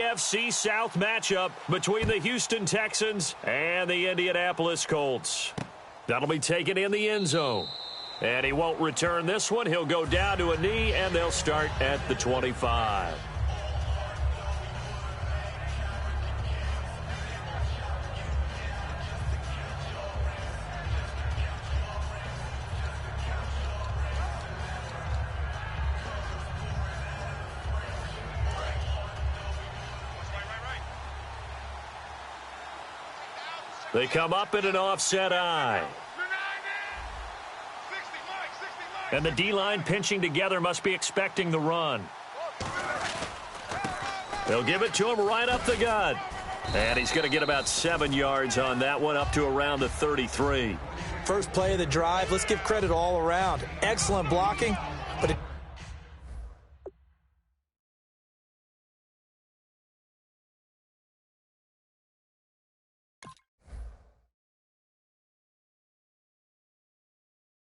NFC South matchup between the Houston Texans and the Indianapolis Colts. That'll be taken in the end zone. And he won't return this one. He'll go down to a knee, and they'll start at the 25. They come up in an offset eye. And the D-line pinching together must be expecting the run. They'll give it to him right up the gut. And he's going to get about 7 yards on that one, up to around the 33. First play of the drive, let's give credit all around. Excellent blocking, but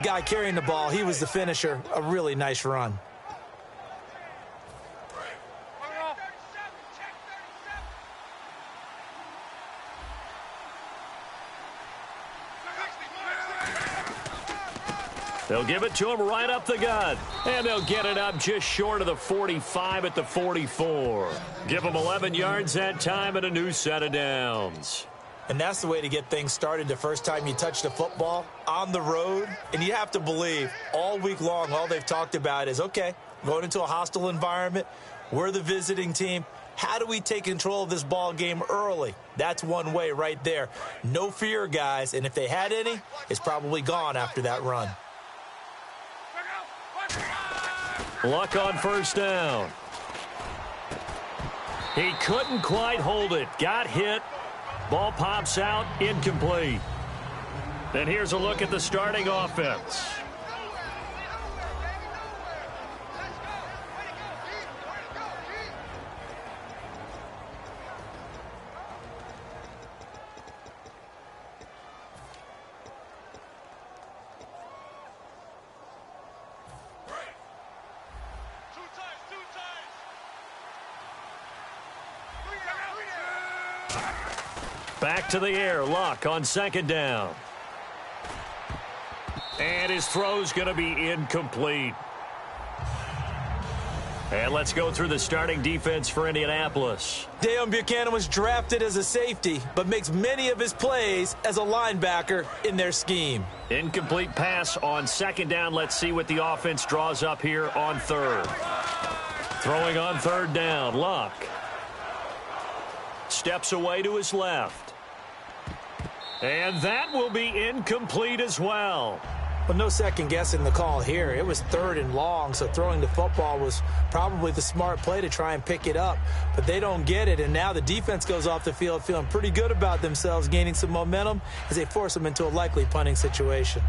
guy carrying the ball, he was the finisher. A really nice run. They'll give it to him right up the gut. And they'll get it up just short of the 45 at the 44. Give him 11 yards that time and a new set of downs. And that's the way to get things started the first time you touch the football on the road. And you have to believe all week long, all they've talked about is, okay, going into a hostile environment, we're the visiting team. How do we take control of this ball game early? That's one way right there. No fear, guys. And if they had any, it's probably gone after that run. Luck on first down. He couldn't quite hold it. Got hit. Ball pops out, incomplete. And here's a look at the starting offense. Back to the air, Luck on second down. And his throw's going to be incomplete. And let's go through the starting defense for Indianapolis. Deion Buchanan was drafted as a safety, but makes many of his plays as a linebacker in their scheme. Incomplete pass on second down. Let's see what the offense draws up here on third. Throwing on third down, Luck. Steps away to his left. And that will be incomplete as well. But no second guessing the call here. It was third and long, so throwing the football was probably the smart play to try and pick it up. But they don't get it, and now the defense goes off the field feeling pretty good about themselves, gaining some momentum as they force them into a likely punting situation.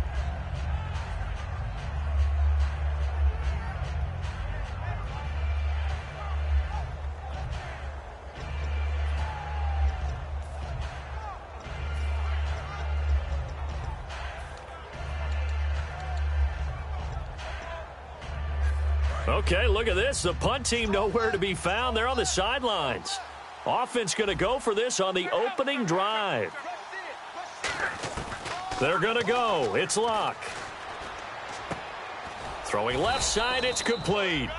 Okay, look at this. The punt team nowhere to be found. They're on the sidelines. Offense going to go for this on the opening drive. They're going to go. It's Luck. Throwing left side, it's complete.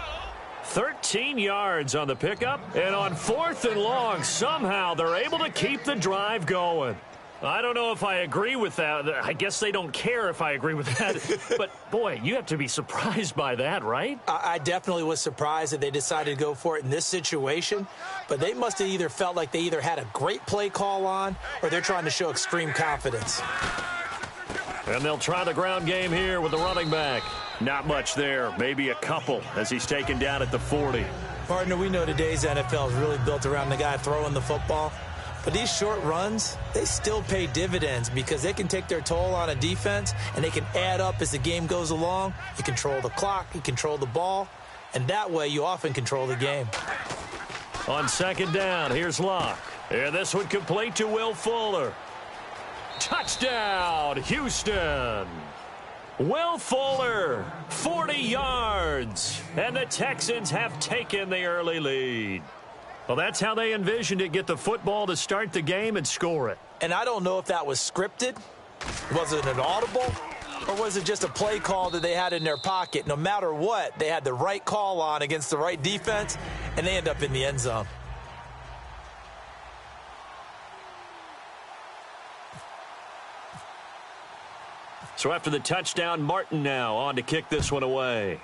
13 yards on the pickup. And on fourth and long, somehow they're able to keep the drive going. I don't know if I agree with that. I guess they don't care if I agree with that. But, boy, you have to be surprised by that, right? I definitely was surprised that they decided to go for it in this situation. But they must have either felt like they either had a great play call on or they're trying to show extreme confidence. And they'll try the ground game here with the running back. Not much there. Maybe a couple as he's taken down at the 40. Partner, we know today's NFL is really built around the guy throwing the football. But these short runs, they still pay dividends because they can take their toll on a defense and they can add up as the game goes along. You control the clock, you control the ball, and that way you often control the game. On second down, here's Luck. And this one complete to Will Fuller. Touchdown, Houston. Will Fuller, 40 yards. And the Texans have taken the early lead. Well, that's how they envisioned it, get the football to start the game and score it. And I don't know if that was scripted. Was it an audible? Or was it just a play call that they had in their pocket? No matter what, they had the right call on against the right defense, and they end up in the end zone. So after the touchdown, Martin now on to kick this one away.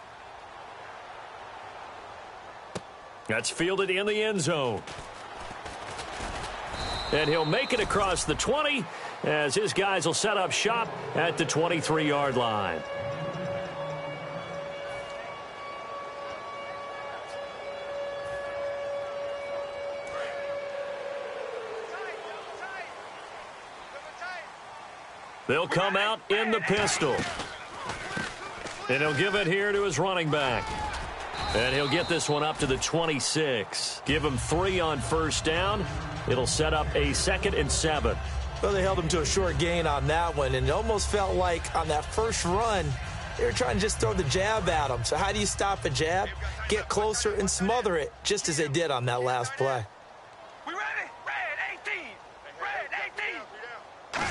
That's fielded in the end zone. And he'll make it across the 20 as his guys will set up shop at the 23-yard line. They'll come out in the pistol. And he'll give it here to his running back. And he'll get this one up to the 26. Give him 3 on first down. It'll set up a 2nd and 7. Well, they held him to a short gain on that one, and it almost felt like on that first run, they were trying to just throw the jab at him. So how do you stop a jab? Get closer and smother it, just as they did on that last play. We ready? Red 18. Red 18.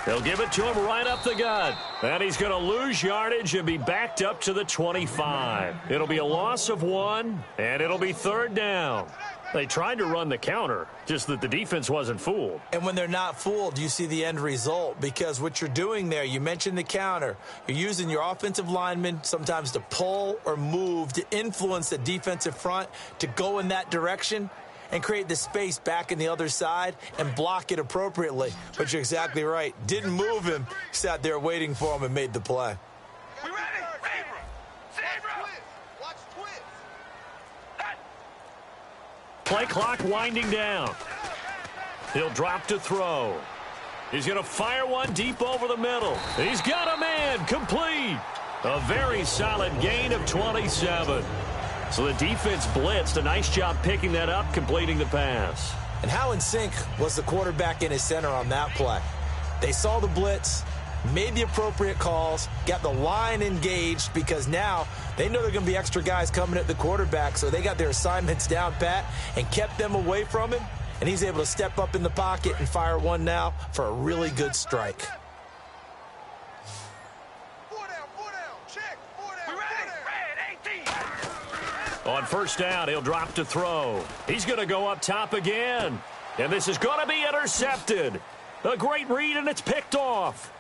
They'll give it to him right up the gut. And he's going to lose yardage and be backed up to the 25. It'll be a loss of 1, and it'll be 3rd down. They tried to run the counter, just that the defense wasn't fooled. And when they're not fooled, you see the end result, because what you're doing there, you mentioned the counter. You're using your offensive linemen sometimes to pull or move to influence the defensive front to go in that direction and create the space back in the other side and block it appropriately. But you're exactly right. Didn't move him, sat there waiting for him and made the play. We ready? Zebra. Watch twist. Play clock winding down. He'll drop to throw. He's going to fire one deep over the middle. He's got a man, complete. A very solid gain of 27. So the defense blitzed. A nice job picking that up, completing the pass. And how in sync was the quarterback in his center on that play? They saw the blitz, made the appropriate calls, got the line engaged, because now they know there are going to be extra guys coming at the quarterback, so they got their assignments down pat and kept them away from him, and he's able to step up in the pocket and fire one now for a really good strike. On first down, he'll drop to throw. He's going to go up top again. And this is going to be intercepted. A great read, and it's picked off.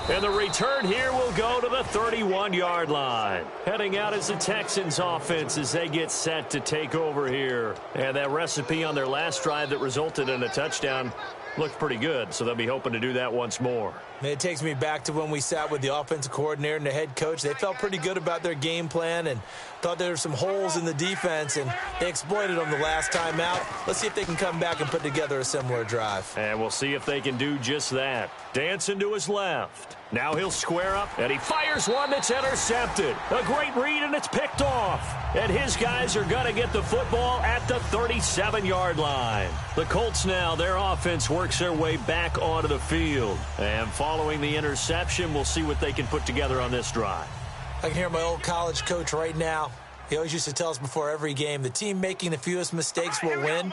And the return here will go to the 31-yard line. Heading out is the Texans offense as they get set to take over here. And that recipe on their last drive that resulted in a touchdown looked pretty good, so they'll be hoping to do that once more. And it takes me back to when we sat with the offensive coordinator and the head coach. They felt pretty good about their game plan and thought there were some holes in the defense, and they exploited them the last time out. Let's see if they can come back and put together a similar drive. And we'll see if they can do just that. Dancing to his left. Now he'll square up, and he fires one that's intercepted. A great read, and it's picked off. And his guys are going to get the football at the 37-yard line. The Colts now, their offense works their way back onto the field. And following the interception, we'll see what they can put together on this drive. I can hear my old college coach right now. He always used to tell us before every game, the team making the fewest mistakes will win.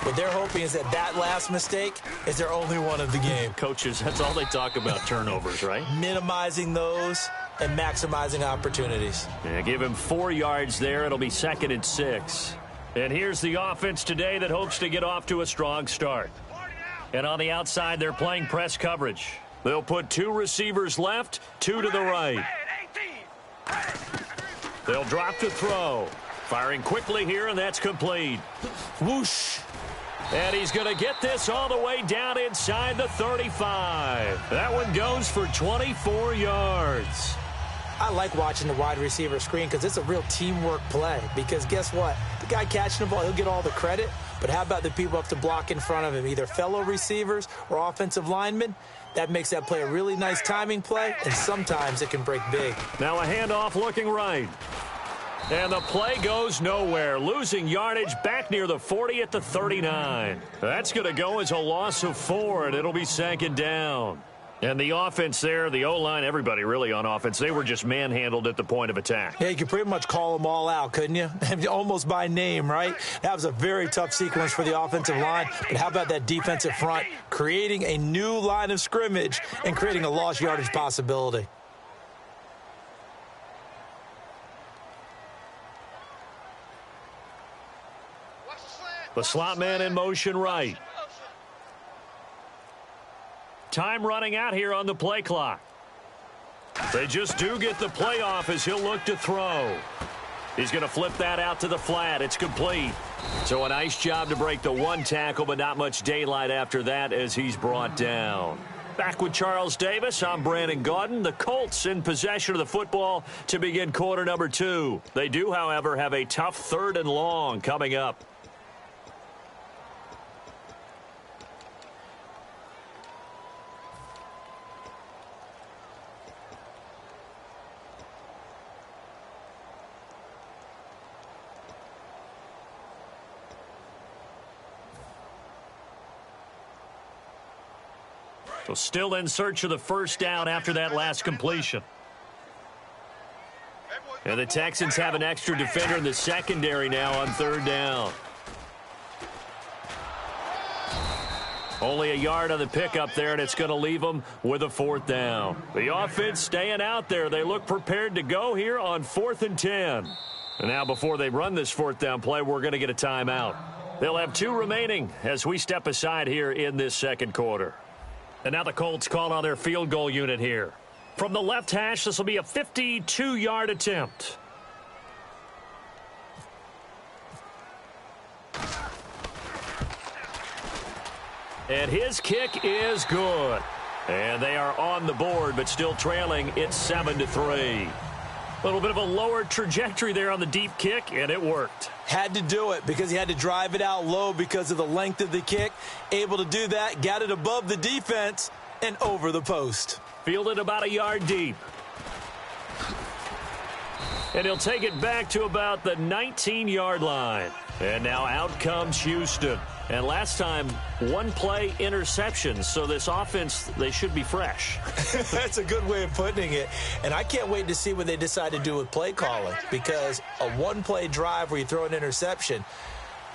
What they're hoping is that last mistake is their only one of the game. Coaches, that's all they talk about, turnovers, right? Minimizing those and maximizing opportunities. Yeah, give him 4 yards there. It'll be 2nd and 6. And here's the offense today that hopes to get off to a strong start. And on the outside, they're playing press coverage. They'll put 2 receivers left, 2 to the right. They'll drop to throw. Firing quickly here, and that's complete. Whoosh. And he's going to get this all the way down inside the 35. That one goes for 24 yards. I like watching the wide receiver screen because it's a real teamwork play. Because guess what? The guy catching the ball, he'll get all the credit. But how about the people up to block in front of him, either fellow receivers or offensive linemen? That makes that play a really nice timing play, and sometimes it can break big. Now a handoff looking right. And the play goes nowhere, losing yardage back near the 40 at the 39. That's going to go as a loss of 4, and it'll be 2nd down. And the offense there, the O-line, everybody really on offense, they were just manhandled at the point of attack. Yeah, you could pretty much call them all out, couldn't you? Almost by name, right? That was a very tough sequence for the offensive line. But how about that defensive front creating a new line of scrimmage and creating a lost yardage possibility? The slot man in motion right. Time running out here on the play clock. They just do get the play off as he'll look to throw. He's going to flip that out to the flat. It's complete. So a nice job to break the one tackle, but not much daylight after that as he's brought down. Back with Charles Davis, I'm Brandon Gaudin. The Colts in possession of the football to begin quarter number 2. They do, however, have a tough 3rd and long coming up. So still in search of the first down after that last completion. And the Texans have an extra defender in the secondary now on 3rd down. Only a yard on the pickup there, and it's going to leave them with a 4th down. The offense staying out there. They look prepared to go here on 4th and 10. And now before they run this 4th down play, we're going to get a timeout. They'll have 2 remaining as we step aside here in this second quarter. And now the Colts call on their field goal unit here. From the left hash, this will be a 52-yard attempt. And his kick is good. And they are on the board, but still trailing. It's 7-3. A little bit of a lower trajectory there on the deep kick, and it worked. Had to do it because he had to drive it out low because of the length of the kick. Able to do that, got it above the defense and over the post. Fielded about a yard deep. And he'll take it back to about the 19-yard line. And now out comes Houston. And last time, 1-play interception. So this offense, they should be fresh. That's a good way of putting it. And I can't wait to see what they decide to do with play calling. Because a 1-play drive where you throw an interception,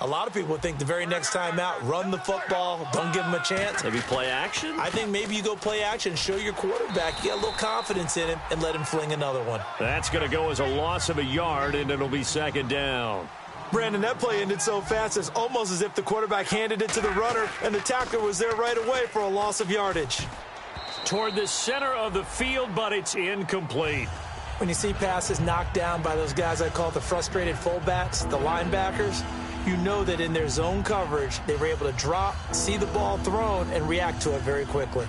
a lot of people think the very next time out, run the football, don't give them a chance. Maybe play action? I think maybe you go play action, show your quarterback, you got a little confidence in him, and let him fling another one. That's going to go as a loss of a yard, and it'll be 2nd down. Brandon, that play ended so fast, it's almost as if the quarterback handed it to the runner, and the tackler was there right away for a loss of yardage. Toward the center of the field, but it's incomplete. When you see passes knocked down by those guys I call the frustrated fullbacks, the linebackers, you know that in their zone coverage, they were able to drop, see the ball thrown, and react to it very quickly.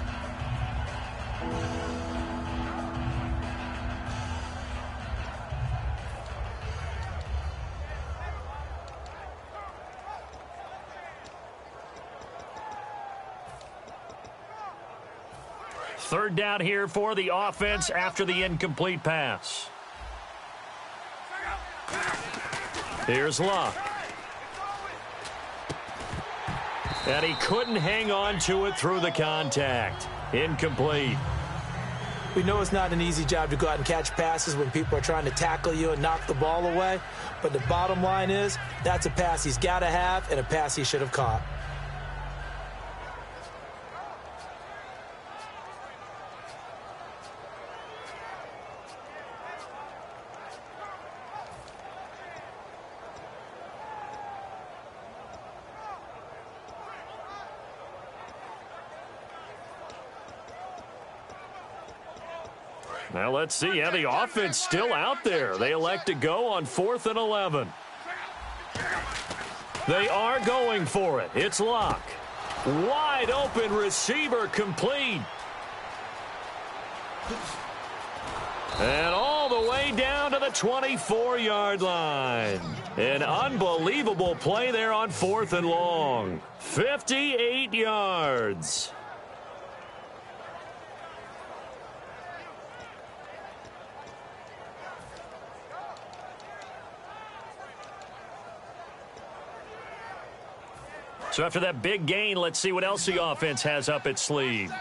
Third down here for the offense after the incomplete pass. Here's Luck. And he couldn't hang on to it through the contact. Incomplete. We know it's not an easy job to go out and catch passes when people are trying to tackle you and knock the ball away. But the bottom line is, that's a pass he's got to have and a pass he should have caught. Now let's see. Yeah, the offense still out there. They elect to go on 4th and 11. They are going for it. It's Luck. Wide open receiver complete. And all the way down to the 24-yard line. An unbelievable play there on 4th and long. 58 yards. So after that big gain, let's see what else the offense has up its sleeve.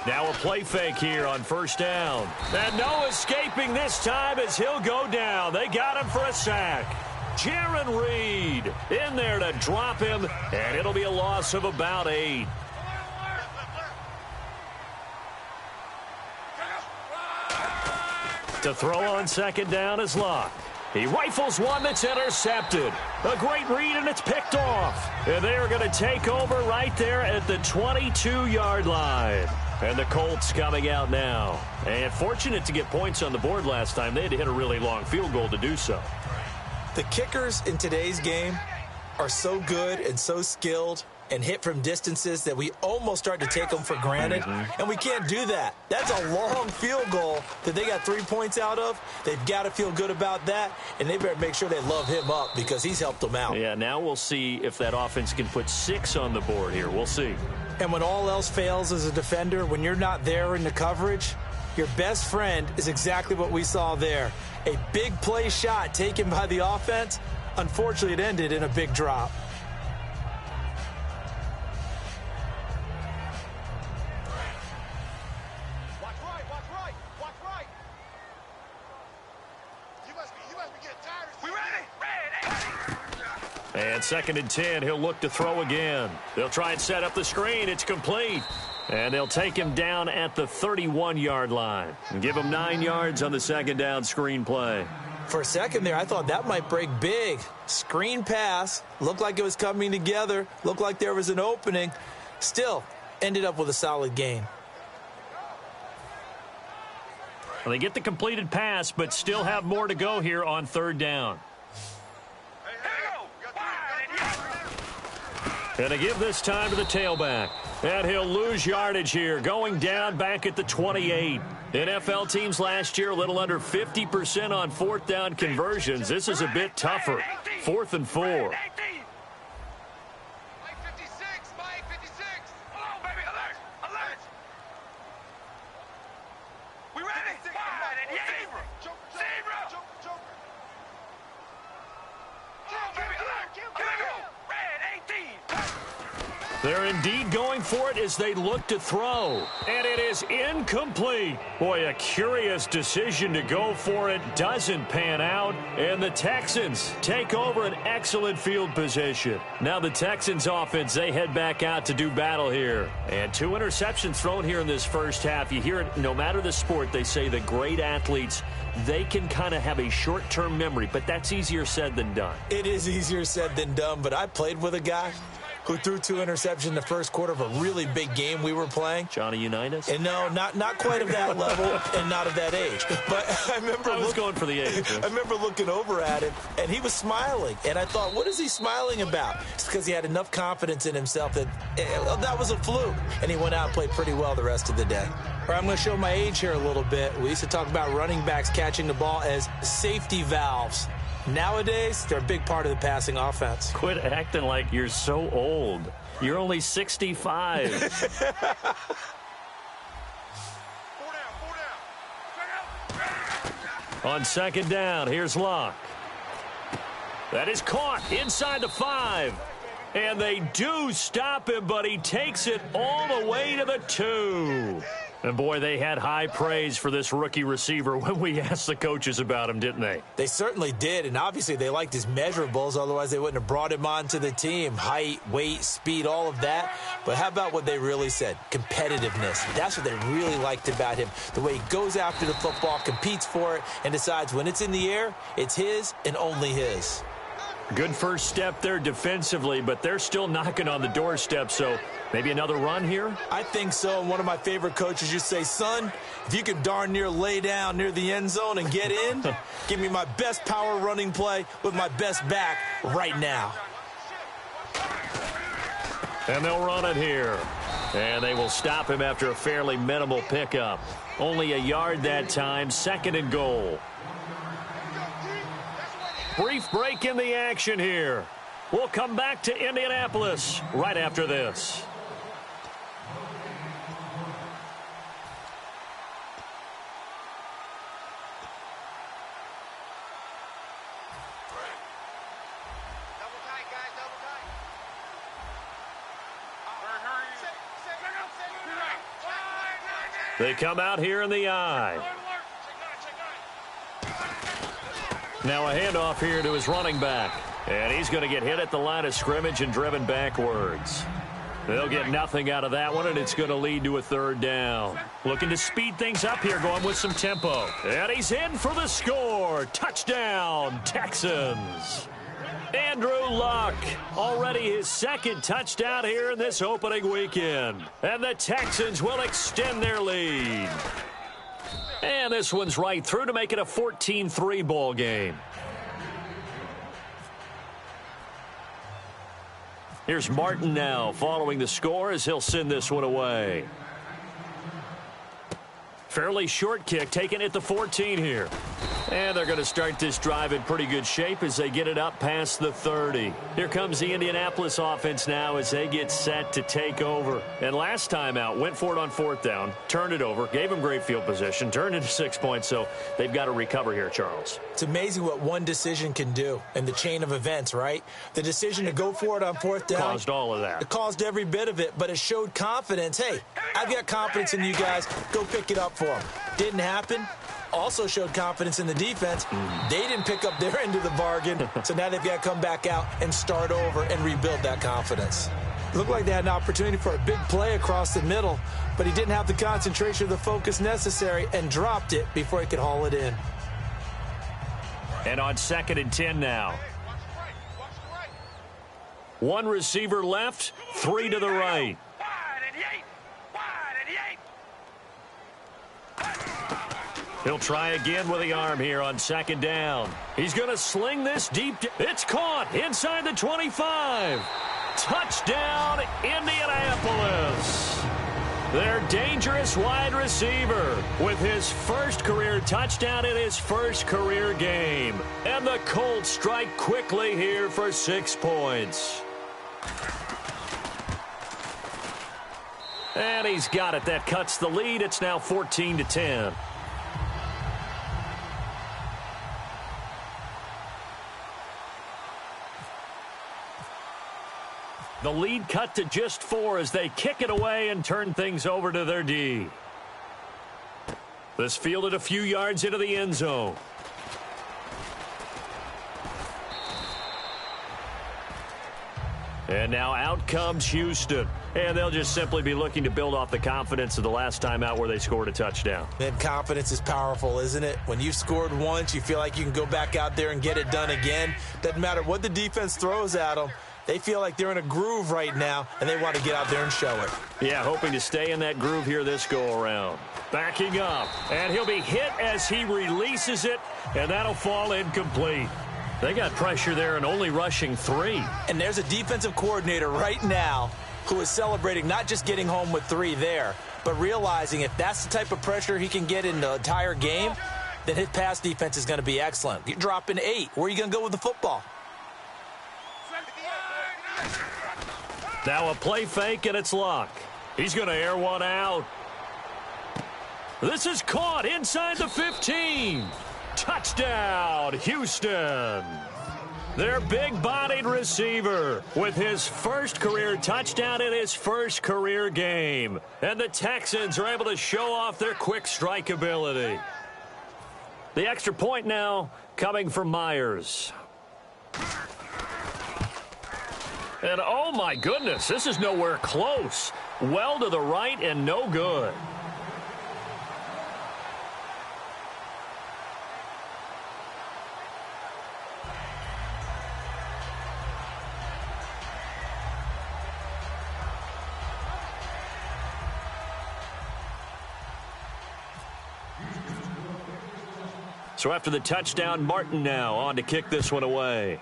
Now a play fake here on first down. And no escaping this time as he'll go down. They got him for a sack. Jaron Reed in there to drop him, and it'll be a loss of about 8. To throw on second down is Locke. He rifles one that's intercepted. A great read, and it's picked off. And they are going to take over right there at the 22-yard line. And the Colts coming out now. And fortunate to get points on the board last time. They had to hit a really long field goal to do so. The kickers in today's game are so good and so skilled and hit from distances that we almost start to take them for granted, and we can't do that. That's a long field goal that they got 3 points out of. They've got to feel good about that, and they better make sure they love him up because he's helped them out. Yeah, now we'll see if that offense can put 6 on the board here. We'll see. And when all else fails as a defender, when you're not there in the coverage, your best friend is exactly what we saw there. A big play shot taken by the offense. Unfortunately, it ended in a big drop. And 2nd and 10, he'll look to throw again. They'll try and set up the screen. It's complete. And they'll take him down at the 31-yard line and give him 9 yards on the second down screen play. For a second there, I thought that might break big. Screen pass. Looked like it was coming together. Looked like there was an opening. Still, ended up with a solid gain. Well, they get the completed pass, but still have more to go here on 3rd down. And they give this time to the tailback. And he'll lose yardage here, going down back at the 28. NFL teams last year a little under 50% on 4th down conversions. This is a bit tougher. 4th and 4. They're indeed going for it as they look to throw. And it is incomplete. Boy, a curious decision to go for it. Doesn't pan out. And the Texans take over an excellent field position. Now the Texans offense, they head back out to do battle here. And 2 interceptions thrown here in this first half. You hear it no matter the sport. They say the great athletes, they can kind of have a short-term memory. But that's easier said than done. It is easier said than done. But I played with a guy who threw 2 interceptions in the first quarter of a really big game we were playing. Johnny Unitas? And no, not quite of that level and not of that age. But I was going for the age. I remember looking over at him, and he was smiling. And I thought, what is he smiling about? It's because he had enough confidence in himself that that was a fluke. And he went out and played pretty well the rest of the day. All right, I'm going to show my age here a little bit. We used to talk about running backs catching the ball as safety valves. Nowadays, they're a big part of the passing offense. Quit acting like you're so old. You're only 65. On 2nd down, here's Locke. That is caught inside the 5. And they do stop him, but he takes it all the way to the 2. And, boy, they had high praise for this rookie receiver when we asked the coaches about him, didn't they? They certainly did, and obviously they liked his measurables. Otherwise, they wouldn't have brought him onto the team. Height, weight, speed, all of that. But how about what they really said? Competitiveness. That's what they really liked about him. The way he goes after the football, competes for it, and decides when it's in the air, it's his and only his. Good first step there defensively, but they're still knocking on the doorstep, so maybe another run here? I think so. And one of my favorite coaches used to say, son, if you can darn near lay down near the end zone and get in, give me my best power running play with my best back right now. And they'll run it here. And they will stop him after a fairly minimal pickup. Only a yard that time, 2nd and goal. Brief break in the action here. We'll come back to Indianapolis right after this. They come out here in the eye. Now a handoff here to his running back. And he's going to get hit at the line of scrimmage and driven backwards. They'll get nothing out of that one, and it's going to lead to a third down. Looking to speed things up here, going with some tempo. And he's in for the score. Touchdown, Texans. Andrew Luck, already his second touchdown here in this opening weekend. And the Texans will extend their lead. And this one's right through to make it a 14-3 ball game. Here's Martin now following the score as he'll send this one away. Fairly short kick taken at the 14 here. And they're going to start this drive in pretty good shape as they get it up past the 30. Here comes the Indianapolis offense now as they get set to take over. And last time out, went for it on fourth down, turned it over, gave them great field position, turned into 6 points, so they've got to recover here, Charles. It's amazing what one decision can do in the chain of events, right? The decision to go for it on fourth down. Caused all of that. It caused every bit of it, but it showed confidence. Hey, I've got confidence in you guys. Go pick it up for them. Didn't happen. Also showed confidence in the defense. They didn't pick up their end of the bargain, so now they've got to come back out and start over and rebuild that confidence. It looked like they had an opportunity for a big play across the middle, but he didn't have the concentration or the focus necessary and dropped it before he could haul it in. And on 2nd and 10 now. One receiver left, 3 to the right. He'll try again with the arm here on 2nd down. He's going to sling this deep. It's caught inside the 25. Touchdown, Indianapolis. Their dangerous wide receiver with his first career touchdown in his first career game. And the Colts strike quickly here for 6 points. And he's got it. That cuts the lead. It's now 14-10. The lead cut to just 4 as they kick it away and turn things over to their D. This fielded a few yards into the end zone. And now out comes Houston. And they'll just simply be looking to build off the confidence of the last time out where they scored a touchdown. And confidence is powerful, isn't it? When you've scored once, you feel like you can go back out there and get it done again. Doesn't matter what the defense throws at them. They feel like they're in a groove right now, and they want to get out there and show it. Yeah, hoping to stay in that groove here this go-around. Backing up, and he'll be hit as he releases it, and that'll fall incomplete. They got pressure there and only rushing 3. And there's a defensive coordinator right now who is celebrating not just getting home with 3 there, but realizing if that's the type of pressure he can get in the entire game, then his pass defense is going to be excellent. You're dropping 8. Where are you going to go with the football? Now a play fake, and it's Luck. He's going to air one out. This is caught inside the 15. Touchdown, Houston. Their big-bodied receiver with his first career touchdown in his first career game. And the Texans are able to show off their quick strike ability. The extra point now coming from Myers. And oh my goodness, this is nowhere close. Well to the right and no good. So after the touchdown, Martin now on to kick this one away.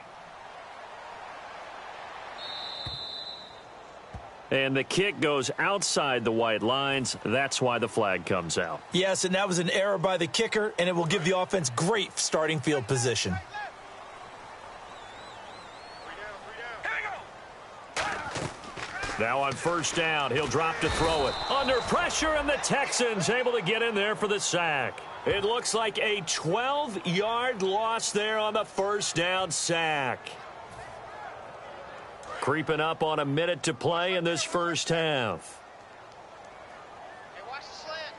And the kick goes outside the white lines. That's why the flag comes out. Yes, and that was an error by the kicker, and it will give the offense great starting field position. Now on first down, he'll drop to throw it. Under pressure, and the Texans able to get in there for the sack. It looks like a 12-yard loss there on the first down sack. Creeping up on a minute to play in this first half. Hey, watch the slant.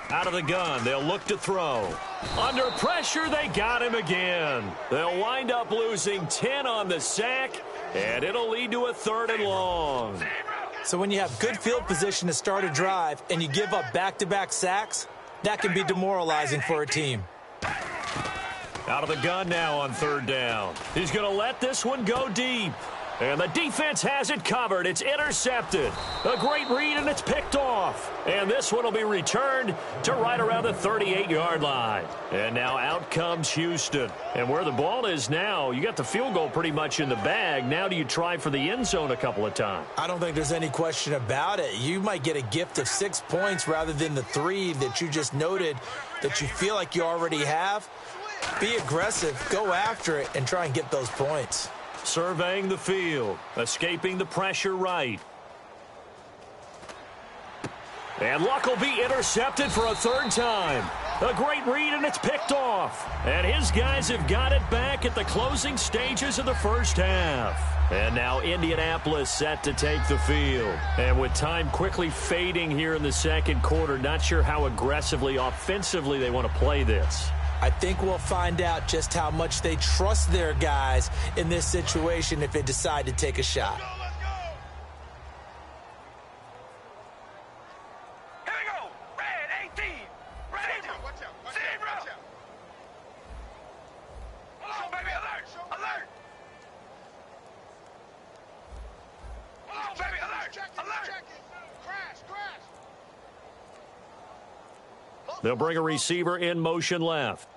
Out of the gun, they'll look to throw. Under pressure, they got him again. They'll wind up losing 10 on the sack, and it'll lead to a 3rd and long. So when you have good field position to start a drive and you give up back-to-back sacks, that can be demoralizing for a team. Out of the gun now on 3rd down. He's going to let this one go deep. And the defense has it covered. It's intercepted. A great read, and it's picked off. And this one will be returned to right around the 38-yard line. And now out comes Houston. And where the ball is now, you got the field goal pretty much in the bag. Now do you try for the end zone a couple of times? I don't think there's any question about it. You might get a gift of 6 points rather than the 3 that you just noted that you feel like you already have. Be aggressive, go after it, and try and get those points. Surveying the field, escaping the pressure right. And Luck will be intercepted for a 3rd time. A great read, and it's picked off. And his guys have got it back at the closing stages of the first half. And now Indianapolis set to take the field. And with time quickly fading here in the second quarter, not sure how aggressively, offensively they want to play this. I think we'll find out just how much they trust their guys in this situation if they decide to take a shot. Here we go. Red 18. Red 18. Watch out. Zebra. Hold on, baby. Alert. Alert. Hold on, baby. Alert. Alert. Crash. They'll bring a receiver in motion left.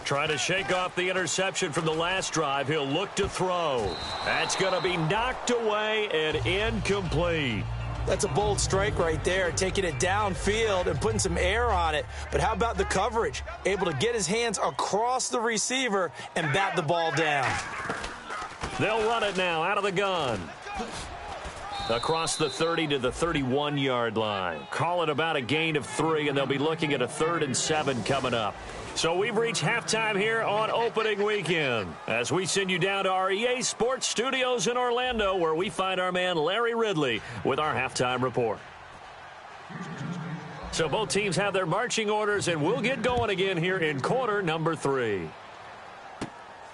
Trying to shake off the interception from the last drive. He'll look to throw. That's going to be knocked away and incomplete. That's a bold strike right there, taking it downfield and putting some air on it. But how about the coverage? Able to get his hands across the receiver and bat the ball down. They'll run it now out of the gun. Across the 30 to the 31-yard line. Call it about a gain of 3, and they'll be looking at a 3rd and 7 coming up. So we've reached halftime here on opening weekend as we send you down to our EA Sports Studios in Orlando, where we find our man Larry Ridley with our halftime report. So both teams have their marching orders, and we'll get going again here in quarter number 3.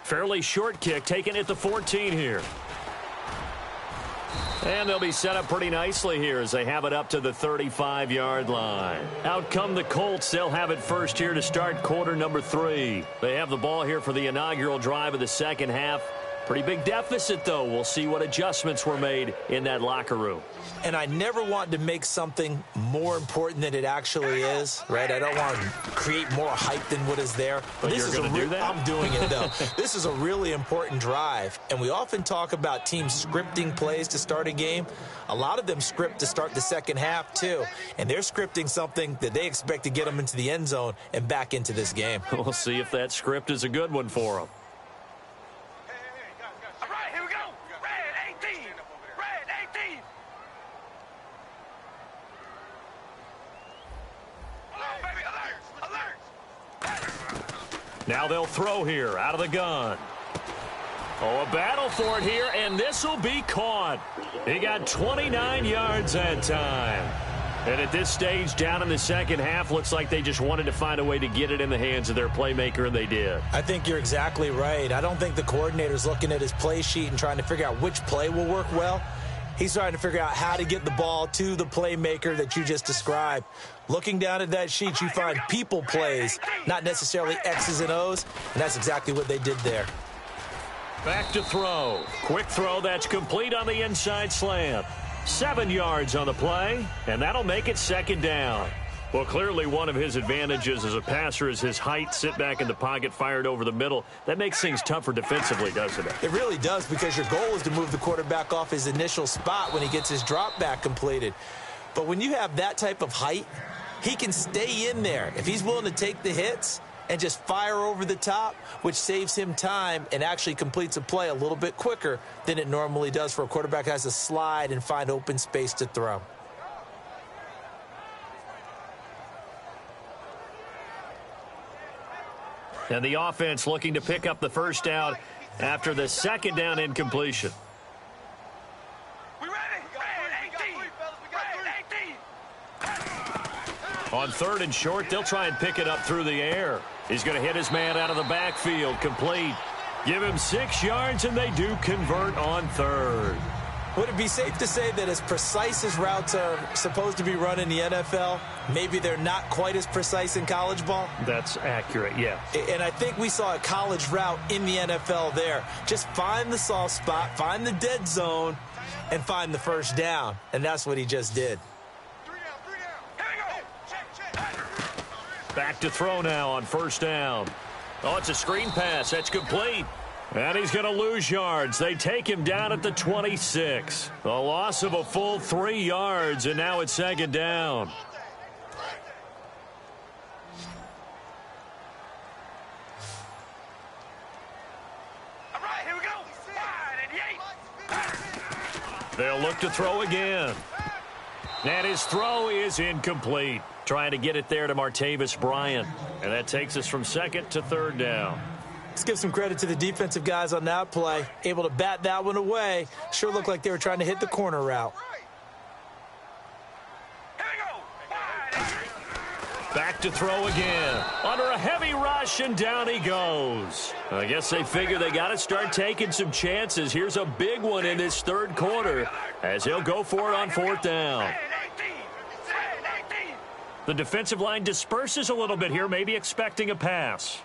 Fairly short kick, taken at the 14 here. And they'll be set up pretty nicely here as they have it up to the 35-yard line. Out come the Colts. They'll have it first here to start quarter number 3. They have the ball here for the inaugural drive of the second half. Pretty big deficit, though. We'll see what adjustments were made in that locker room. And I never want to make something more important than it actually is, right? I don't want to create more hype than what is there. But you're going to do that? I'm doing it, though. This is a really important drive, and we often talk about teams scripting plays to start a game. A lot of them script to start the second half, too, and they're scripting something that they expect to get them into the end zone and back into this game. We'll see if that script is a good one for them. All right, here we go. Red 18. Red 18. Hold on, baby. Alert. Alert. Now they'll throw here out of the gun. Oh, a battle for it here, and this will be caught. He got 29 yards that time. And at this stage, down in the second half, looks like they just wanted to find a way to get it in the hands of their playmaker, and they did. I think you're exactly right. I don't think the coordinator's looking at his play sheet and trying to figure out which play will work well. He's trying to figure out how to get the ball to the playmaker that you just described. Looking down at that sheet, you find people plays, not necessarily X's and O's, and that's exactly what they did there. Back to throw. Quick throw that's complete on the inside slant. 7 yards on the play, and that'll make it second down. Well, clearly one of his advantages as a passer is his height, sit back in the pocket, fired over the middle. That makes things tougher defensively, doesn't it? It really does, because your goal is to move the quarterback off his initial spot when he gets his drop back completed. But when you have that type of height, he can stay in there. If he's willing to take the hits and just fire over the top, which saves him time and actually completes a play a little bit quicker than it normally does for a quarterback who has to slide and find open space to throw. And the offense looking to pick up the first down after the second down incompletion. We ready? Red 18. Red 18. On 3rd and short, they'll try and pick it up through the air. He's going to hit his man out of the backfield, complete. Give him 6 yards, and they do convert on 3rd. Would it be safe to say that as precise as routes are supposed to be run in the NFL, maybe they're not quite as precise in college ball? That's accurate, yeah. And I think we saw a college route in the NFL there. Just find the soft spot, find the dead zone, and find the first down. And that's what he just did. Back to throw now on 1st down. Oh, it's a screen pass. That's complete. And he's going to lose yards. They take him down at the 26. A loss of a full 3 yards, and now it's 2nd down. All right, here we go. Wide and They'll look to throw again. And his throw is incomplete. Trying to get it there to Martavis Bryant. And that takes us from 2nd to 3rd down. Let's give some credit to the defensive guys on that play. Able to bat that one away. Sure looked like they were trying to hit the corner route. Here we go. Wide. Back to throw again. Under a heavy rush, and down he goes. I guess they figure they got to start taking some chances. Here's a big one in this 3rd quarter as he'll go for it on 4th down. The defensive line disperses a little bit here, maybe expecting a pass.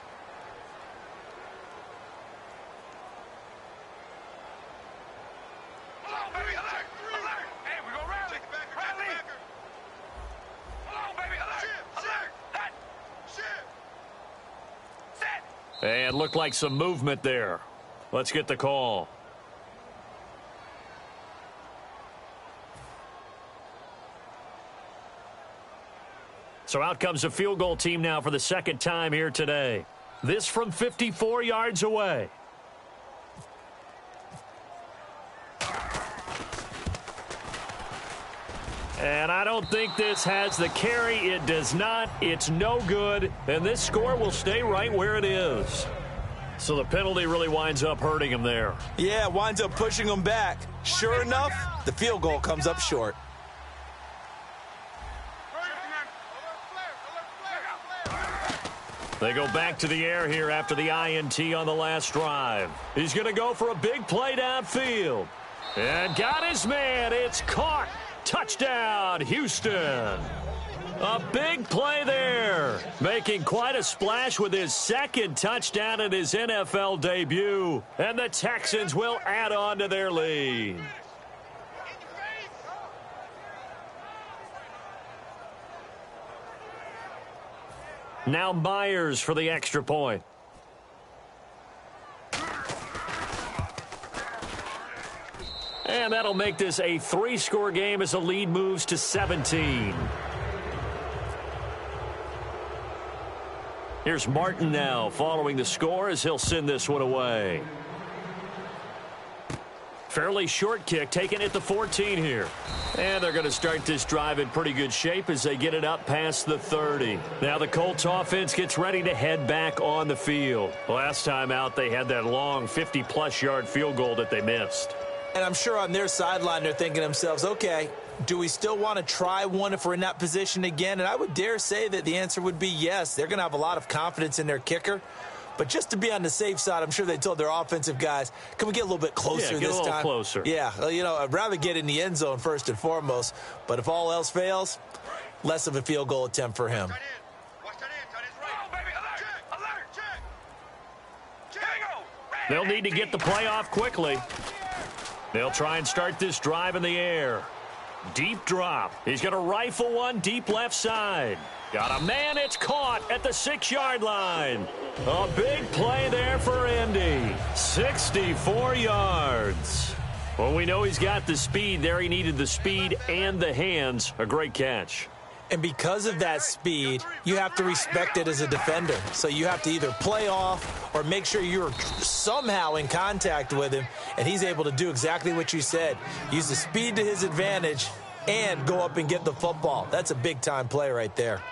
And looked like some movement there. Let's get the call. So out comes a field goal team now for the 2nd time here today. This from 54 yards away. And I don't think this has the carry. It does not. It's no good. And this score will stay right where it is. So the penalty really winds up hurting him there. Yeah, winds up pushing him back. Sure enough, the field goal comes up short. They go back to the air here after the INT on the last drive. He's going to go for a big play downfield. And got his man. It's caught. Touchdown, Houston. A big play there. Making quite a splash with his 2nd touchdown in his NFL debut. And the Texans will add on to their lead. Now Myers for the extra point. And that'll make this a 3-score game as the lead moves to 17. Here's Martin now following the score as he'll send this one away. Fairly short kick, taken at the 14 here. And they're going to start this drive in pretty good shape as they get it up past the 30. Now the Colts offense gets ready to head back on the field. Last time out, they had that long 50-plus yard field goal that they missed. And I'm sure on their sideline they're thinking to themselves, okay, do we still want to try one if we're in that position again? And I would dare say that the answer would be yes. They're going to have a lot of confidence in their kicker. But just to be on the safe side, I'm sure they told their offensive guys, can we get a little bit closer this time? Yeah, get a little closer. Yeah, you know, I'd rather get in the end zone first and foremost. But if all else fails, less of a field goal attempt for him. They'll need to get the play off quickly. They'll try and start this drive in the air. Deep drop. He's going to rifle one deep left side. Got a man. It's caught at the 6-yard line. A big play there for Indy. 64 yards. Well, we know he's got the speed there. He needed the speed and the hands. A great catch. And because of that speed, you have to respect it as a defender. So you have to either play off or make sure you're somehow in contact with him, and he's able to do exactly what you said. Use the speed to his advantage and go up and get the football. That's a big-time play right there.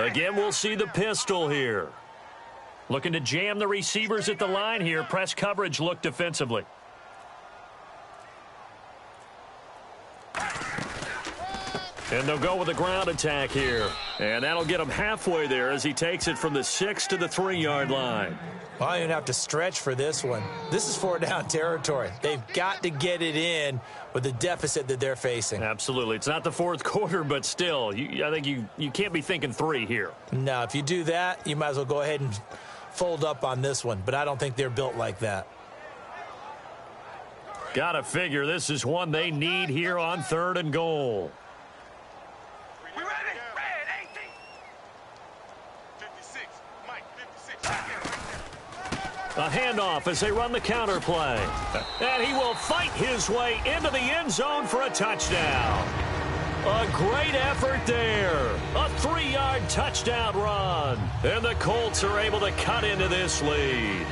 Again, we'll see the pistol here. Looking to jam the receivers at the line here. Press coverage look defensively. And they'll go with a ground attack here. And that'll get him halfway there as he takes it from the 6 to the 3-yard line. Well, you don't have to stretch for this one. This is 4-down territory. They've got to get it in with the deficit that they're facing. Absolutely. It's not the fourth quarter, but still, I think you can't be thinking 3 here. No, if you do that, you might as well go ahead and fold up on this one. But I don't think they're built like that. Gotta figure this is one they need here on 3rd and goal. We ready? Red 18. 56. Mike, 56. A handoff as they run the counter play. And he will fight his way into the end zone for a touchdown. A great effort there. A 3-yard touchdown run. And the Colts are able to cut into this lead.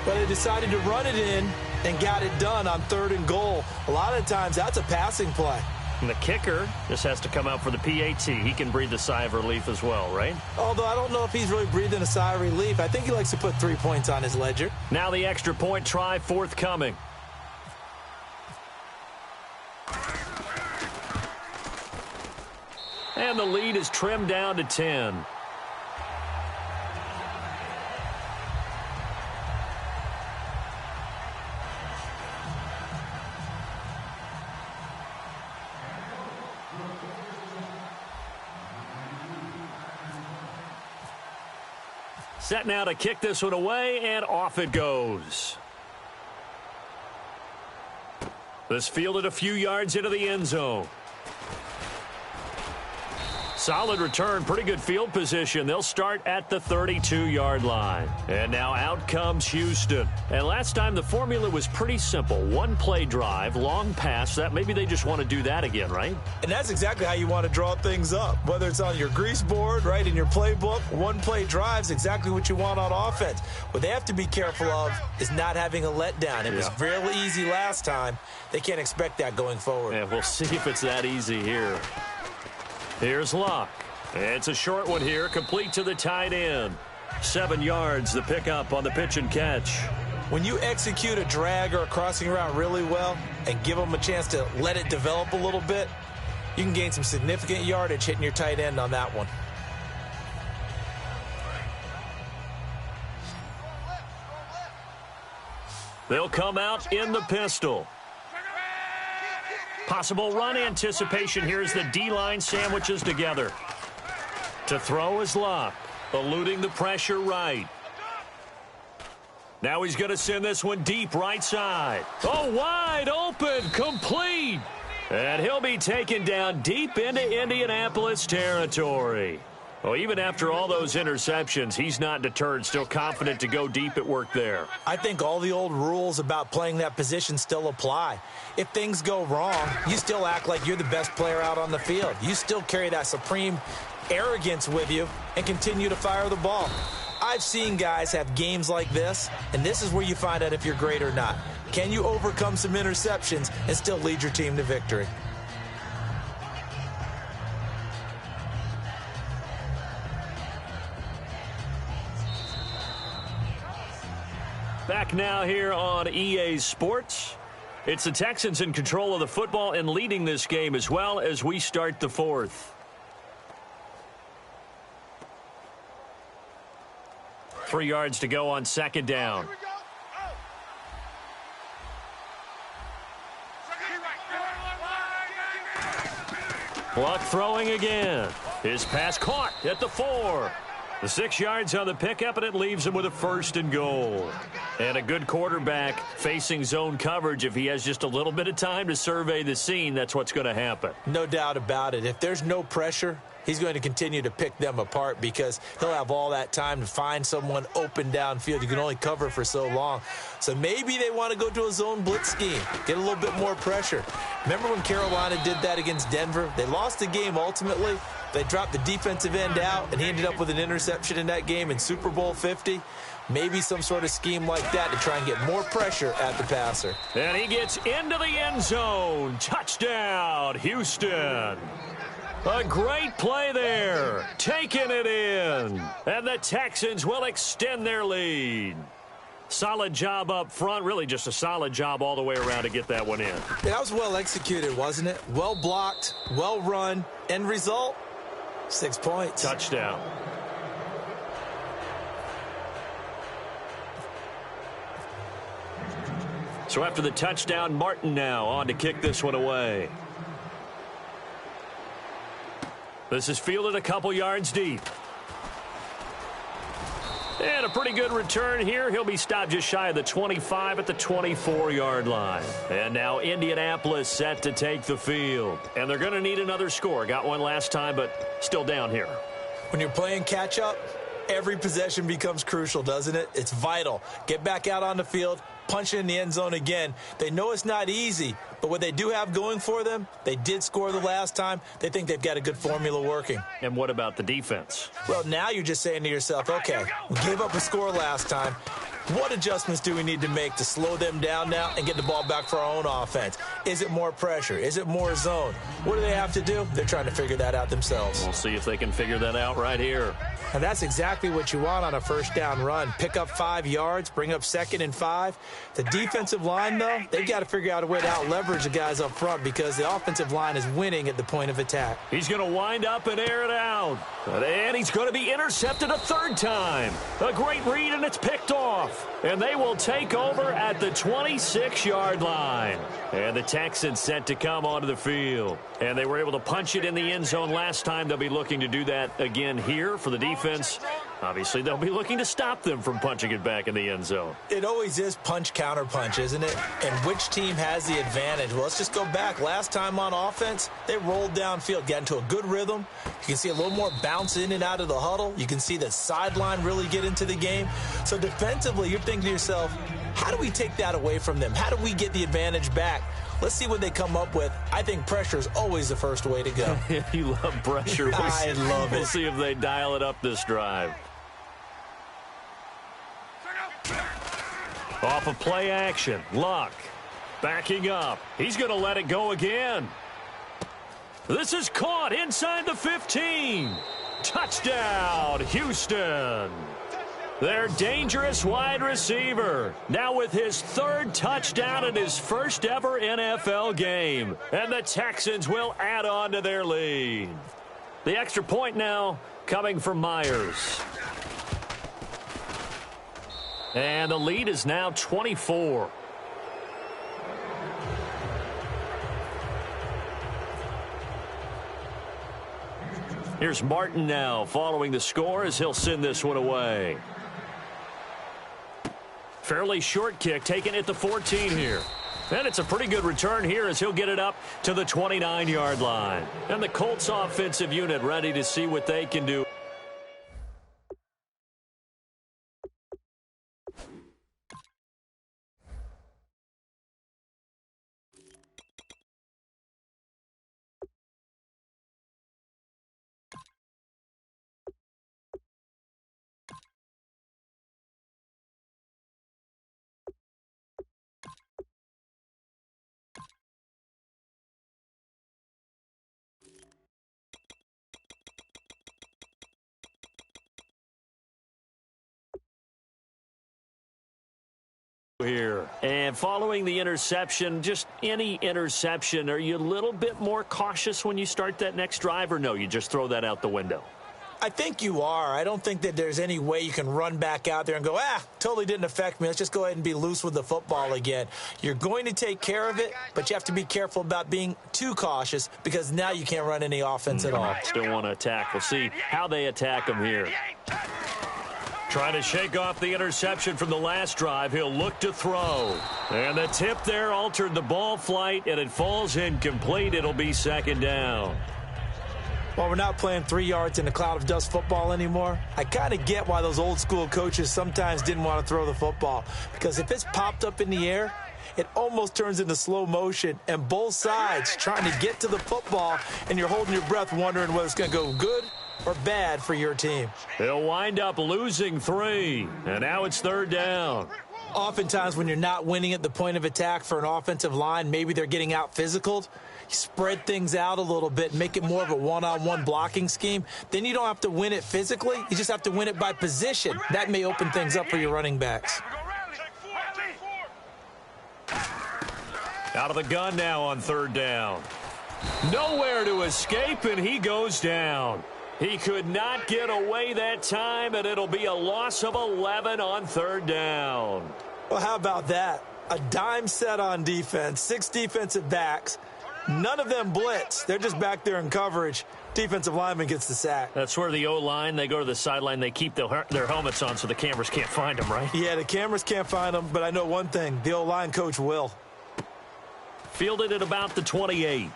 But they decided to run it in and got it done on 3rd and goal. A lot of times that's a passing play. And the kicker just has to come out for the PAT. He can breathe a sigh of relief as well, right? Although I don't know if he's really breathing a sigh of relief. I think he likes to put 3 points on his ledger. Now the extra point try forthcoming. And the lead is trimmed down to 10. Set now to kick this one away, and off it goes. This fielded a few yards into the end zone. Solid return, pretty good field position. They'll start at the 32-yard line. And now out comes Houston. And last time the formula was pretty simple. One play drive, long pass. That maybe they just want to do that again, right? And that's exactly how you want to draw things up. Whether it's on your grease board, right, in your playbook, one play drive's exactly what you want on offense. What they have to be careful of is not having a letdown. It was real easy last time. They can't expect that going forward. Yeah, we'll see if it's that easy here. Here's Luck. It's a short one here, complete to the tight end. 7 yards, the pickup on the pitch and catch. When you execute a drag or a crossing route really well and give them a chance to let it develop a little bit, you can gain some significant yardage hitting your tight end on that one. They'll come out in the pistol. Possible run anticipation. Here's the D-line sandwiches together. To throw is Luck, eluding the pressure right. Now he's going to send this one deep right side. Oh, wide open, complete. And he'll be taken down deep into Indianapolis territory. Well, even after all those interceptions, he's not deterred, still confident to go deep at work there. I think all the old rules about playing that position still apply. If things go wrong, you still act like you're the best player out on the field. You still carry that supreme arrogance with you and continue to fire the ball. I've seen guys have games like this, and this is where you find out if you're great or not. Can you overcome some interceptions and still lead your team to victory? Back now here on EA Sports. It's the Texans in control of the football and leading this game as well as we start the fourth. 3 yards to go on 2nd down. Luck throwing again. His pass caught at the 4. The 6 yards on the pickup, and it leaves him with a 1st and goal. And a good quarterback facing zone coverage. If he has just a little bit of time to survey the scene, that's what's going to happen. No doubt about it. If there's no pressure, he's going to continue to pick them apart because he'll have all that time to find someone open downfield. You can only cover for so long. So maybe they want to go to a zone blitz scheme, get a little bit more pressure. Remember when Carolina did that against Denver? They lost the game ultimately. They dropped the defensive end out, and he ended up with an interception in that game in Super Bowl 50. Maybe some sort of scheme like that to try and get more pressure at the passer. And he gets into the end zone. Touchdown, Houston. A great play there. Taking it in. And the Texans will extend their lead. Solid job up front. Really just a solid job all the way around to get that one in. Yeah, that was well executed, wasn't it? Well blocked, well run. End result, 6 points. Touchdown. So after the touchdown, Martin now on to kick this one away. This is fielded a couple yards deep. And a pretty good return here. He'll be stopped just shy of the 25 at the 24-yard line. And now Indianapolis set to take the field. And they're going to need another score. Got one last time, but still down here. When you're playing catch-up, every possession becomes crucial, doesn't it? It's vital. Get back out on the field, punch it in the end zone again. They know it's not easy, but what they do have going for them, they did score the last time. They think they've got a good formula working. And what about the defense? Well, now you're just saying to yourself, okay, we gave up a score last time. What adjustments do we need to make to slow them down now and get the ball back for our own offense? Is it more pressure? Is it more zone? What do they have to do? They're trying to figure that out themselves. We'll see if they can figure that out right here. And that's exactly what you want on a first down run. Pick up 5 yards, bring up 2nd and 5. The defensive line, though, they've got to figure out a way to out-leverage the guys up front because the offensive line is winning at the point of attack. He's going to wind up and air it out. And he's going to be intercepted a 3rd time. A great read, and it's picked off. And they will take over at the 26-yard line. And the Texans set to come onto the field. And they were able to punch it in the end zone last time. They'll be looking to do that again here for the defense. Obviously, they'll be looking to stop them from punching it back in the end zone. It always is punch, counter punch, isn't it? And which team has the advantage? Well, let's just go back. Last time on offense, they rolled downfield, got into a good rhythm. You can see a little more bounce in and out of the huddle. You can see the sideline really get into the game. So defensively, you're thinking to yourself, how do we take that away from them? How do we get the advantage back? Let's see what they come up with. I think pressure is always the first way to go. You love pressure. I love it. We'll see if they dial it up this drive. Off of play action, Luck backing up. He's going to let it go again. This is caught inside the 15. Touchdown, Houston. Their dangerous wide receiver, now with his 3rd touchdown in his first ever NFL game. And the Texans will add on to their lead. The extra point now coming from Myers. And the lead is now 24. Here's Martin now following the score as he'll send this one away. Fairly short kick taken at the 14 here. And it's a pretty good return here as he'll get it up to the 29-yard line. And the Colts offensive unit ready to see what they can do. Here. And following the interception, just any interception, are you a little bit more cautious when you start that next drive, or no, you just throw that out the window? I think you are. I don't think that there's any way you can run back out there and go, totally didn't affect me. Let's just go ahead and be loose with the football again. You're going to take care of it, but you have to be careful about being too cautious because now you can't run any offense at all. Still want to attack. We'll see how they attack them here. Trying to shake off the interception from the last drive. He'll look to throw. And the tip there altered the ball flight, and it falls incomplete. It'll be 2nd down. Well, we're not playing 3 yards in a cloud of dust football anymore. I kind of get why those old school coaches sometimes didn't want to throw the football. Because if it's popped up in the air, it almost turns into slow motion. And both sides trying to get to the football, and you're holding your breath wondering whether it's going to go good or bad for your team. They'll wind up losing 3, and now it's 3rd down. Oftentimes when you're not winning at the point of attack for an offensive line, maybe they're getting out physical. spread things out a little bit, make it more of a one-on-one blocking scheme, then you don't have to win it physically. You just have to win it by position. That may open things up for your running backs. Out of the gun now on third down. Nowhere to escape, and he goes down. He could not get away that time, and it'll be a loss of 11 on third down. Well, how about that? A dime set on defense, 6 defensive backs. None of them blitz. They're just back there in coverage. Defensive lineman gets the sack. That's where the O-line, they go to the sideline, they keep their helmets on so the cameras can't find them, right? Yeah, the cameras can't find them, but I know one thing. The O-line coach will. Fielded at about the 28.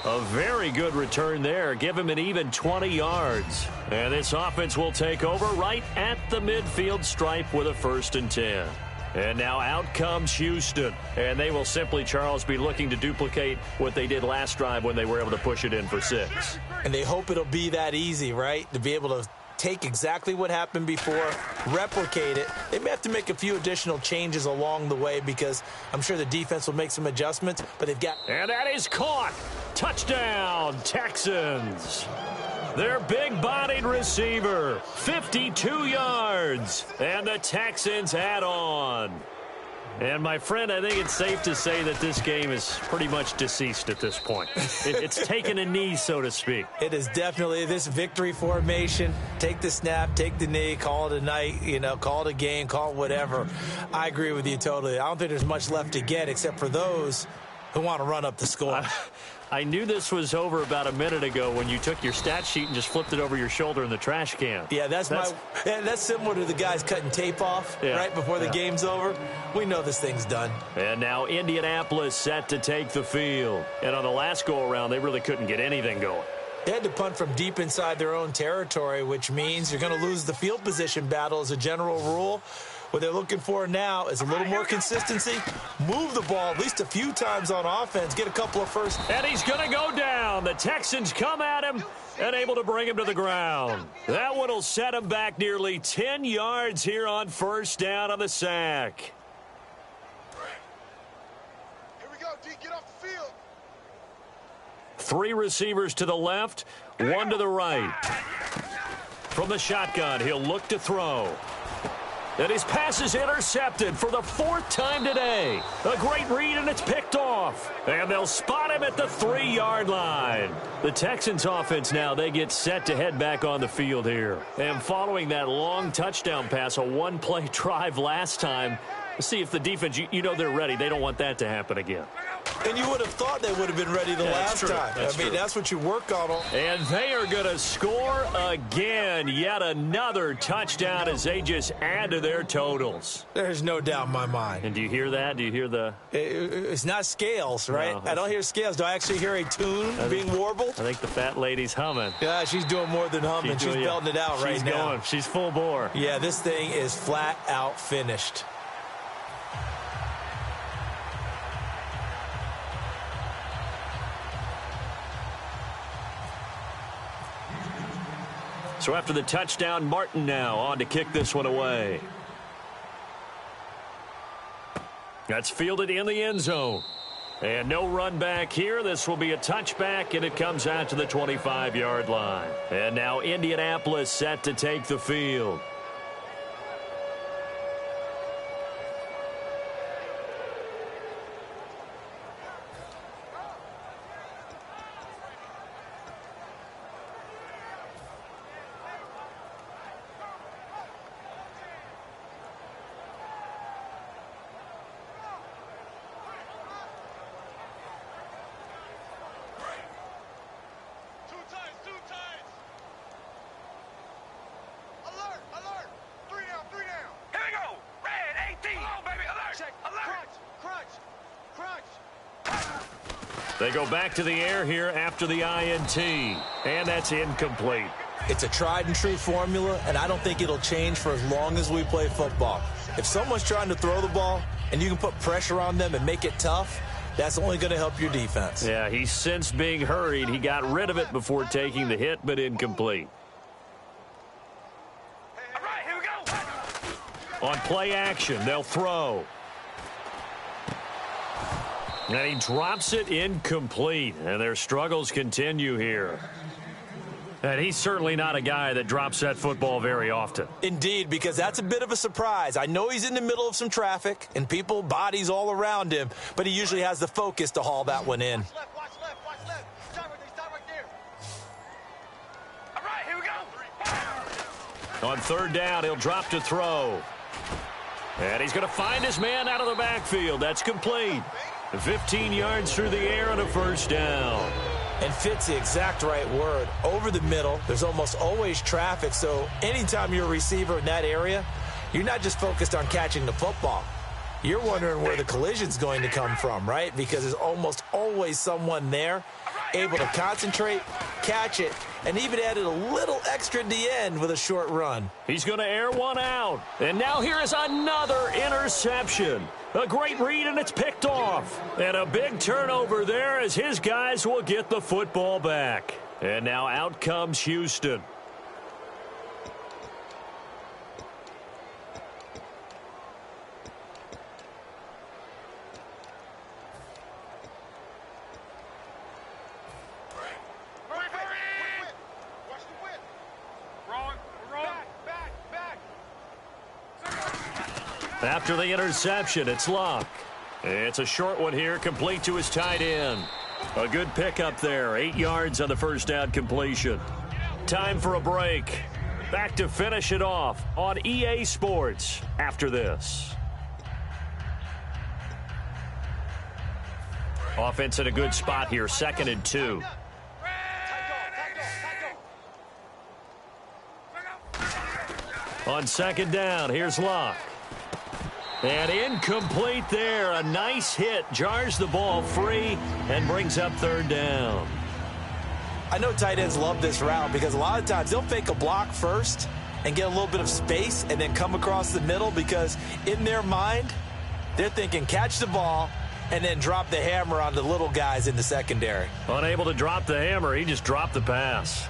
A very good return there. Give him an even 20 yards. And this offense will take over right at the midfield stripe with a 1st and 10. And now out comes Houston. And they will simply, Charles, be looking to duplicate what they did last drive when they were able to push it in for 6. And they hope it'll be that easy, right? To be able to take exactly what happened before, replicate it. They may have to make a few additional changes along the way because I'm sure the defense will make some adjustments, but they've got... And that is caught. Touchdown, Texans. Their big-bodied receiver, 52 yards, and the Texans add on. And, my friend, I think it's safe to say that this game is pretty much deceased at this point. It's taken a knee, so to speak. It is definitely this victory formation. Take the snap, take the knee, call it a night, call it a game, call it whatever. I agree with you totally. I don't think there's much left to get except for those who want to run up the score. I knew this was over about a minute ago when you took your stat sheet and just flipped it over your shoulder in the trash can. Yeah, that's similar to the guys cutting tape off right before the game's over. We know this thing's done. And now Indianapolis set to take the field. And on the last go-around, they really couldn't get anything going. They had to punt from deep inside their own territory, which means you're going to lose the field position battle as a general rule. What they're looking for now is a little more consistency. Move the ball at least a few times on offense. Get a couple of first. And he's going to go down. The Texans come at him and able to bring him to the ground. That one will set him back nearly 10 yards here on 1st down on the sack. Here we go, D. Get off the field. 3 receivers to the left, 1 to the right. From the shotgun, he'll look to throw. And his pass is intercepted for the 4th time today. A great read, and it's picked off. And they'll spot him at the 3-yard line. The Texans offense now, they get set to head back on the field here. And following that long touchdown pass, a 1-play drive last time, let's see if the defense, they're ready. They don't want that to happen again. And you would have thought they would have been ready the last time. That's what you work on. And they are going to score again. Yet another touchdown as they just add to their totals. There's no doubt in my mind. And do you hear that? Do you hear the... It's not scales, right? No, I don't hear scales. Do I actually hear a tune being warbled? I think the fat lady's humming. Yeah, she's doing more than humming. She's belting it out right now. She's going. She's full bore. Yeah, this thing is flat out finished. So after the touchdown, Martin now on to kick this one away. That's fielded in the end zone. And no run back here. This will be a touchback, and it comes out to the 25-yard line. And now Indianapolis set to take the field. They go back to the air here after the INT, and that's incomplete. It's a tried-and-true formula, and I don't think it'll change for as long as we play football. If someone's trying to throw the ball and you can put pressure on them and make it tough, that's only going to help your defense. Yeah, he sensed being hurried. He got rid of it before taking the hit, but incomplete. All right, here we go. On play action, they'll throw. And he drops it incomplete, and their struggles continue here. And he's certainly not a guy that drops that football very often. Indeed, because that's a bit of a surprise. I know he's in the middle of some traffic and people, bodies all around him, but he usually has the focus to haul that one in. Watch left, watch left. Stop right there. All right, here we go. On third down, he'll drop to throw. And he's going to find his man out of the backfield. That's complete. 15 yards through the air and a first down. And fits the exact right word. Over the middle, there's almost always traffic, so anytime you're a receiver in that area, you're not just focused on catching the football. You're wondering where the collision's going to come from, right? Because there's almost always someone there able to concentrate, catch it, and even added a little extra at the end with a short run. He's going to air one out. And now here is another interception. A great read, and it's picked off. And a big turnover there as his guys will get the football back. And now out comes Houston. After the interception, it's Luck. It's a short one here, complete to his tight end. A good pickup there, 8 yards on the first down completion. Time for a break. Back to finish it off on EA Sports after this. Offense in a good spot here, 2nd and 2. On 2nd down, here's Luck. And incomplete there. A nice hit. Jars the ball free and brings up 3rd down. I know tight ends love this route because a lot of times they'll fake a block first and get a little bit of space and then come across the middle because in their mind, they're thinking catch the ball and then drop the hammer on the little guys in the secondary. Unable to drop the hammer, he just dropped the pass.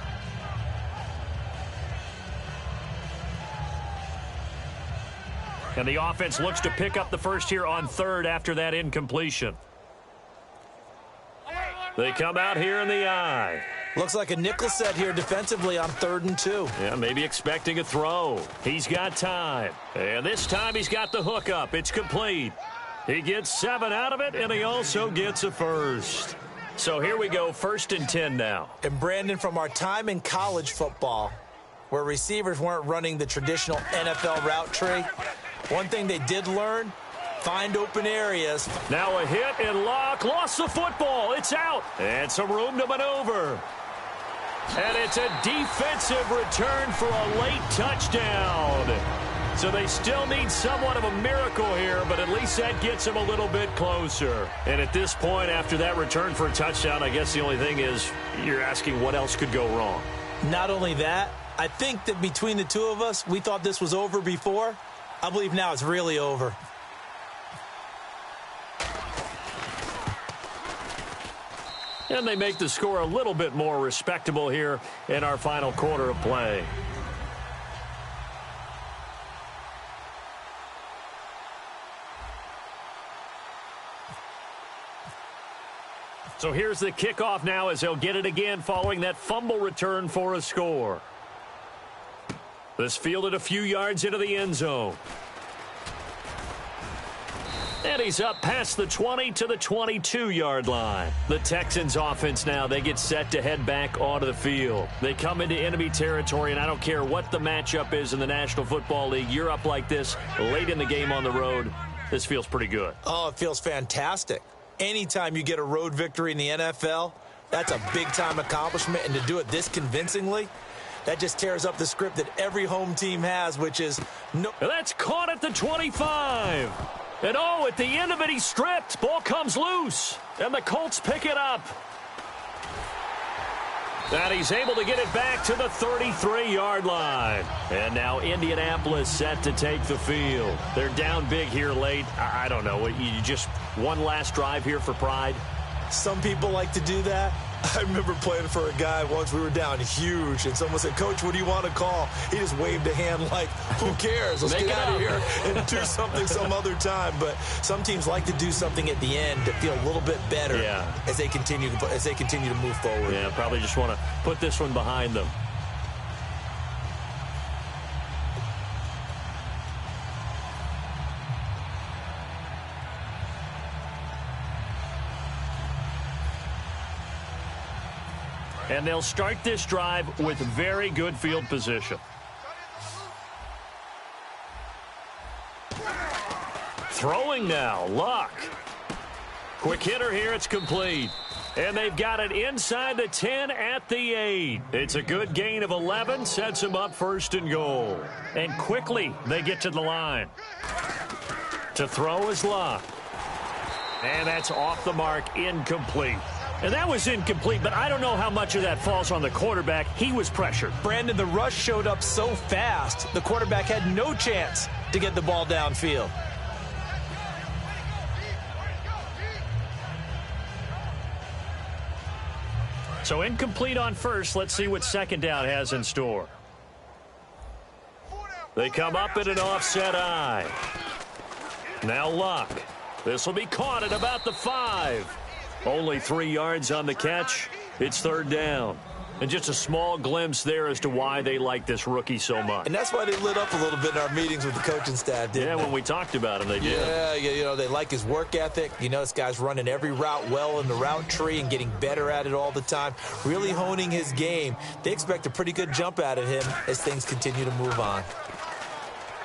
And the offense looks to pick up the first here on 3rd after that incompletion. They come out here in the eye. Looks like a nickel set here defensively on 3rd and 2. Yeah, maybe expecting a throw. He's got time. And this time he's got the hook up. It's complete. He gets 7 out of it, and he also gets a first. So here we go, 1st and 10 now. And Brandon, from our time in college football, where receivers weren't running the traditional NFL route tree, one thing they did learn, find open areas. Now a hit, and Luck lost the football. It's out. And some room to maneuver. And it's a defensive return for a late touchdown. So they still need somewhat of a miracle here, but at least that gets them a little bit closer. And at this point, after that return for a touchdown, I guess the only thing is you're asking what else could go wrong. Not only that, I think that between the two of us, we thought this was over before. I believe now it's really over. And they make the score a little bit more respectable here in our final quarter of play. So here's the kickoff now as they'll get it again following that fumble return for a score. This fielded a few yards into the end zone. And he's up past the 20 to the 22-yard line. The Texans offense now, they get set to head back onto the field. They come into enemy territory, and I don't care what the matchup is in the National Football League. You're up like this late in the game on the road. This feels pretty good. Oh, it feels fantastic. Anytime you get a road victory in the NFL, that's a big-time accomplishment, and to do it this convincingly, that just tears up the script that every home team has, which is no. That's caught at the 25. And oh, at the end of it, he's stripped. Ball comes loose, and the Colts pick it up. And he's able to get it back to the 33-yard line. And now Indianapolis set to take the field. They're down big here late. I don't know. You just one last drive here for pride? Some people like to do that. I remember playing for a guy once. We were down huge, and someone said, "Coach, what do you want to call?" He just waved a hand like, who cares? Let's get out of here and do something some other time. But some teams like to do something at the end to feel a little bit better as they continue to move forward. Yeah, probably just want to put this one behind them. And they'll start this drive with very good field position. Throwing now, Luck. Quick hitter here, it's complete. And they've got it inside the 10 at the 8. It's a good gain of 11, sets them up 1st and goal. And quickly they get to the line. To throw is Luck. And that's off the mark, incomplete. And that was incomplete, but I don't know how much of that falls on the quarterback. He was pressured. Brandon, the rush showed up so fast, the quarterback had no chance to get the ball downfield. So incomplete on first. Let's see what second down has in store. They come up in an offset eye. Now Luck. This will be caught at about the 5. Only 3 yards on the catch. It's 3rd down. And just a small glimpse there as to why they like this rookie so much. And that's why they lit up a little bit in our meetings with the coaching staff, didn't they? When we talked about him, they did. Yeah, they like his work ethic. You know, this guy's running every route well in the route tree and getting better at it all the time, really honing his game. They expect a pretty good jump out of him as things continue to move on.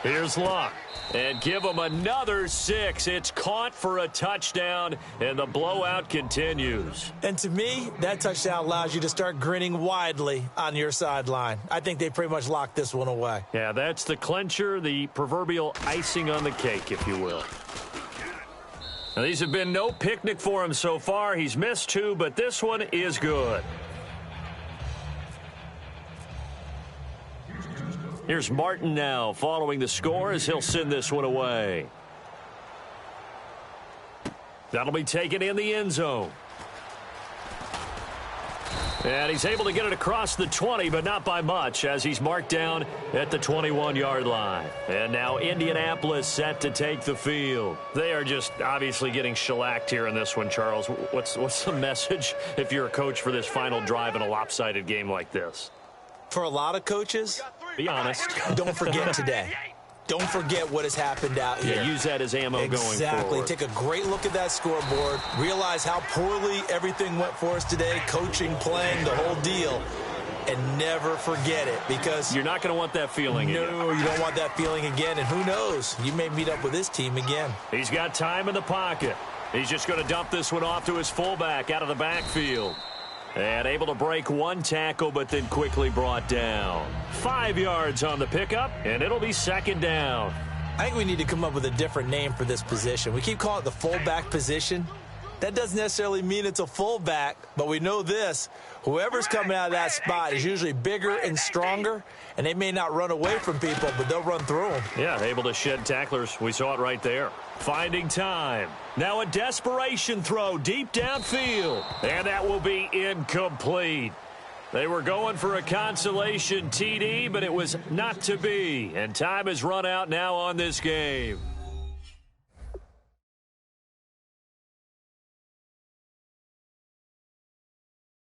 Here's Luck. And give him another 6. It's caught for a touchdown, and the blowout continues. And to me, that touchdown allows you to start grinning widely on your sideline. I think they pretty much locked this one away. Yeah, that's the clincher, the proverbial icing on the cake, if you will. Now, these have been no picnic for him so far. He's missed 2, but this one is good. Here's Martin now following the score as he'll send this one away. That'll be taken in the end zone. And he's able to get it across the 20, but not by much, as he's marked down at the 21-yard line. And now Indianapolis set to take the field. They are just obviously getting shellacked here in this one, Charles. What's the message if you're a coach for this final drive in a lopsided game like this? For a lot of coaches, be honest. Don't forget today. Don't forget what has happened out here. Yeah, use that as ammo going forward. Exactly. Take a great look at that scoreboard. Realize how poorly everything went for us today. Coaching, playing, the whole deal. And never forget it, because you're not going to want that feeling again. No, you don't want that feeling again. And who knows? You may meet up with this team again. He's got time in the pocket. He's just going to dump this one off to his fullback out of the backfield. And able to break one tackle, but then quickly brought down. 5 yards on the pickup, and it'll be 2nd down. I think we need to come up with a different name for this position. We keep calling it the fullback position. That doesn't necessarily mean it's a fullback, but we know this. Whoever's coming out of that spot is usually bigger and stronger, and they may not run away from people, but they'll run through them. Yeah, able to shed tacklers. We saw it right there. Finding time. Now a desperation throw deep downfield, and that will be incomplete. They were going for a consolation TD, but it was not to be, and time has run out now on this game.